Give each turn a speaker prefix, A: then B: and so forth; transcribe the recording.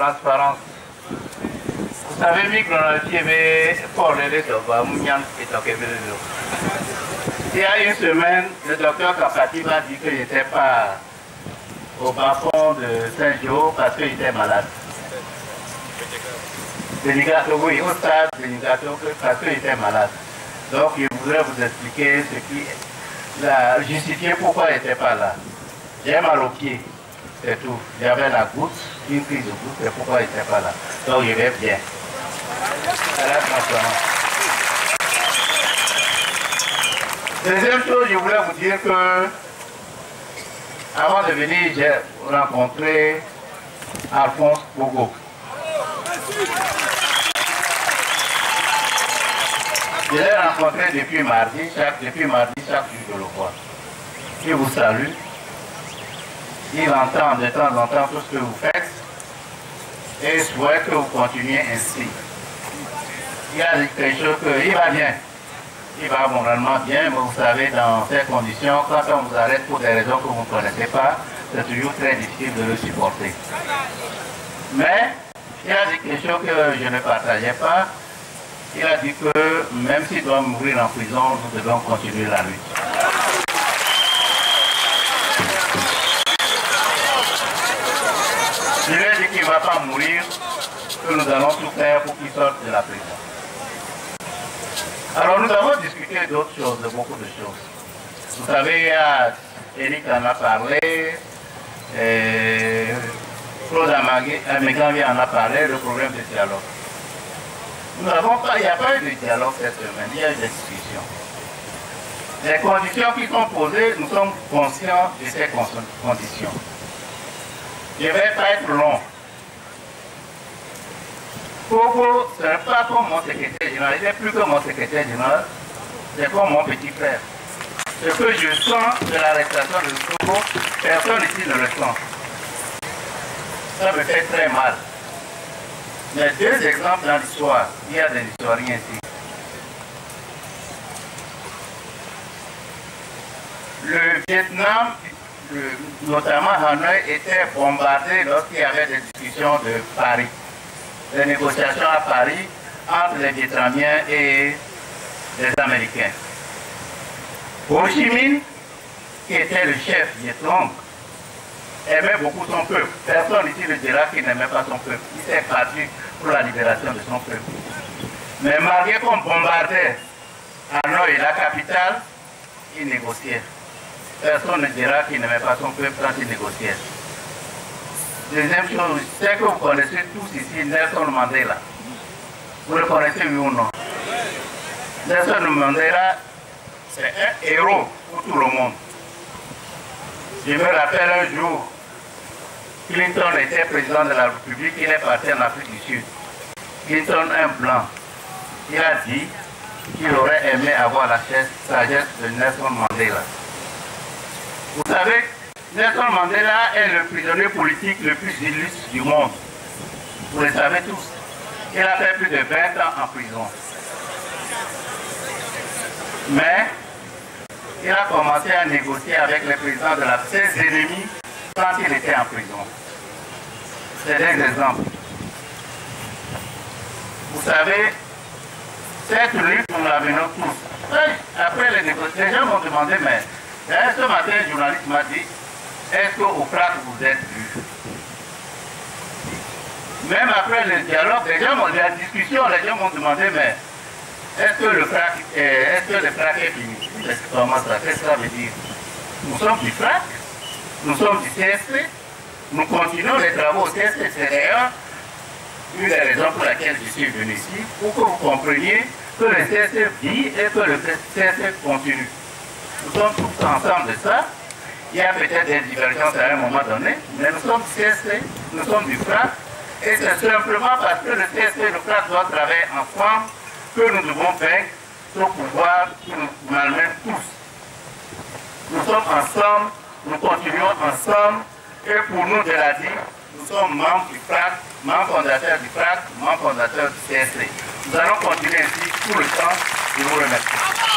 A: transparence. Vous savez, il y a une semaine, le docteur Kapati m'a dit qu'il n'était pas au bas fond de Saint-Jo parce qu'il était malade. Oui, au stade de Nigato parce qu'il était malade. Donc, je voudrais vous expliquer ce qui justifier pourquoi il n'était pas là. J'ai mal au pied, c'est tout. J'avais la goutte, une crise de goutte, c'est pourquoi il n'était pas là. Donc, je vais bien. Deuxième chose, je voulais vous dire que avant de venir, j'ai rencontré Alphonse Bogo. Je l'ai rencontré depuis mardi, chaque jour je le vois. Il vous salue. Il entend de temps en temps tout ce que vous faites et souhaite que vous continuiez ainsi. Il y a quelque chose il va bien. Il va moralement bien, mais vous savez, dans ces conditions, quand on vous arrête pour des raisons que vous ne connaissez pas, c'est toujours très difficile de le supporter. Mais il a dit quelque chose que je ne partageais pas. Il a dit que même s'il doit mourir en prison, nous devons continuer la lutte. Je lui ai dit qu'il ne va pas mourir, que nous allons tout faire pour qu'il sorte de la prison. Alors nous avons discuté d'autres choses, de beaucoup de choses. Vous savez, Eric en a parlé, Claude Améganvi en a parlé, le problème de dialogue. Il n'y a pas eu de dialogue cette semaine, il y a eu des discussions. Les conditions qui sont posées, nous sommes conscients de ces conditions. Je ne vais pas être long. Pogo, ce n'est pas comme mon secrétaire général, il n'est plus que mon secrétaire général, c'est comme mon petit frère. Ce que je sens de l'arrestation de Pogo, personne ici ne le sent. Ça me fait très mal. Mais deux exemples dans l'histoire, il y a des historiens ici. Le Vietnam, notamment Hanoï, était bombardé lorsqu'il y avait des discussions de Paris. Les négociations à Paris entre les Vietnamiens et les Américains. Ho Chi Minh, qui était le chef Vietcong, aimait beaucoup son peuple. Personne ici ne dira qu'il n'aimait pas son peuple. Il s'est battu pour la libération de son peuple. Mais malgré qu'on bombardait Hanoï, la capitale, il négociait. Personne ne dira qu'il n'aimait pas son peuple quand il négociait. Deuxième chose, c'est que vous connaissez tous ici Nelson Mandela. Vous le connaissez, oui ou non? Nelson Mandela, c'est un héros pour tout le monde. Je me rappelle un jour, Clinton était président de la République, il est parti en Afrique du Sud. Clinton, un blanc, il a dit qu'il aurait aimé avoir la sagesse de Nelson Mandela. Vous savez, Nelson Mandela est le prisonnier politique le plus illustre du monde. Vous le savez tous. Il a fait plus de 20 ans en prison. Mais il a commencé à négocier avec les présidents de ses ennemis quand il était en prison. C'est des exemples. Vous savez, cette lutte, nous la menons tous. Après les négociations, les gens m'ont demandé, mais ce matin, un journaliste m'a dit, est-ce qu'au FRAC vous êtes vus? Même après le dialogue, la discussion, les gens m'ont demandé, mais est-ce que le FRAC est fini? Comment ça? Qu'est-ce que ça veut dire? Nous sommes du FRAC, nous sommes du CSP, nous continuons les travaux au CSP. C'est d'ailleurs une des raisons pour laquelle je suis venu ici, pour que vous compreniez que le CSP vit et que le CSP continue. Nous sommes tous ensemble de ça. Il y a peut-être des divergences à un moment donné, mais nous sommes du CSP, nous sommes du FRAC, et c'est simplement parce que le CSP et le FRAC doivent travailler ensemble que nous devons vaincre ce pouvoir qui nous malmène tous. Nous sommes ensemble, nous continuons ensemble, et pour nous, je l'ai dit, nous sommes membres du FRAC, membres fondateurs du FRAC, membres fondateurs du CSP. Nous allons continuer ainsi tout le temps. Je vous remercie.